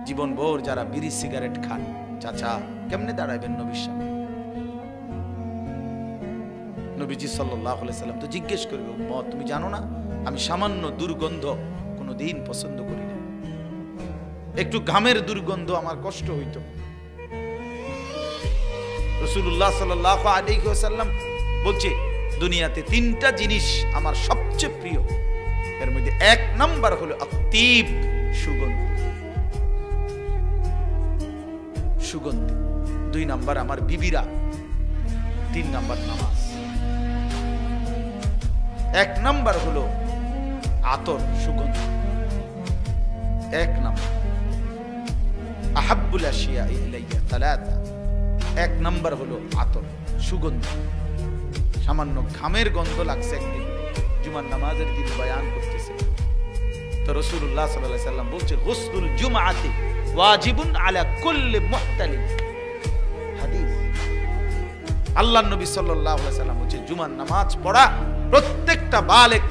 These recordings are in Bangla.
জীবন ভোর যারা বিড়ি সিগারেট খান, চাচা কেমনে দাঁড়াইবেন নবীর সামনে? নবীজি সাল্লাল্লাহু আলাইহি সাল্লাম তো জিজ্ঞেস করবে, উম্মত তুমি জানো না আমি সামান্য দুর্গন্ধ কোনোদিন পছন্দ করি না, একটু ঘামের দুর্গন্ধ আমার কষ্ট হইতো। রাসূলুল্লাহ সাল্লাল্লাহু আলাইহি ওয়াসাল্লাম বলছে দুনিয়াতে তিনটা জিনিস আমার সবচেয়ে প্রিয়, এর মধ্যে এক নাম্বার হলো আত্তীব, সুগন্ধি, সুগন্ধি। দুই নাম্বার আমার বিবিরা, তিন নাম্বার নামাজ। এক নাম্বার হলো আতর, সুগন্ধি, এক নাম্বার। আহাব্বুল আশিয়া ইলাইয়া সালাসা, এক নাম্বার হলো আতর, সুগন্ধি। সামান্য ঘামের গন্ধ লাগছে একদিন জুমার নামাজের দিন বয়ান করতেছে, তো রাসূলুল্লাহ সাল্লাল্লাহু আলাইহি সাল্লাম বলছেন গুসলুল জুমআতি ওয়াজিবুন আলা কুল্লি মুহতালিম। হাদিস, আল্লাহর নবী সাল্লাল্লাহু আলাইহি সাল্লাম বলছেন জুমার নামাজ পড়া প্রত্যেকটা বালেগ,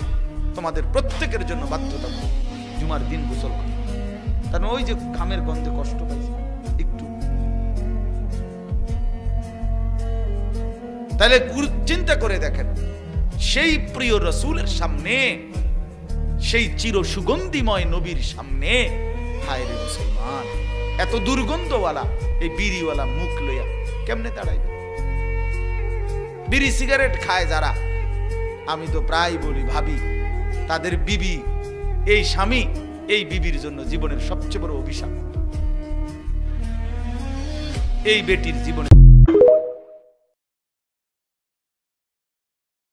তোমাদের প্রত্যেকের জন্য বাধ্যতামূলক জুমার দিন গোসল করা। কারণ ওই যে ঘামের গন্ধে কষ্ট পাইছে একটু, তাহলে চিন্তা করে দেখেন সেই প্রিয় রাসূলের সামনে, সেই চির সুগন্ধিময় নবীর সামনে হায় রে মুসলমান, এত দুর্গন্ধওয়ালা এই বিড়িওয়ালা মুখ লইয়া কেমনে দাঁড়াইবে? বিড়ি সিগারেট খায় যারা, আমি তো প্রায় বলি ভাবি তাদের বিবি, এই স্বামী এই বিবির জন্য জীবনের সবচেয়ে বড় অভিশাপ, এই বেটির জীবনে।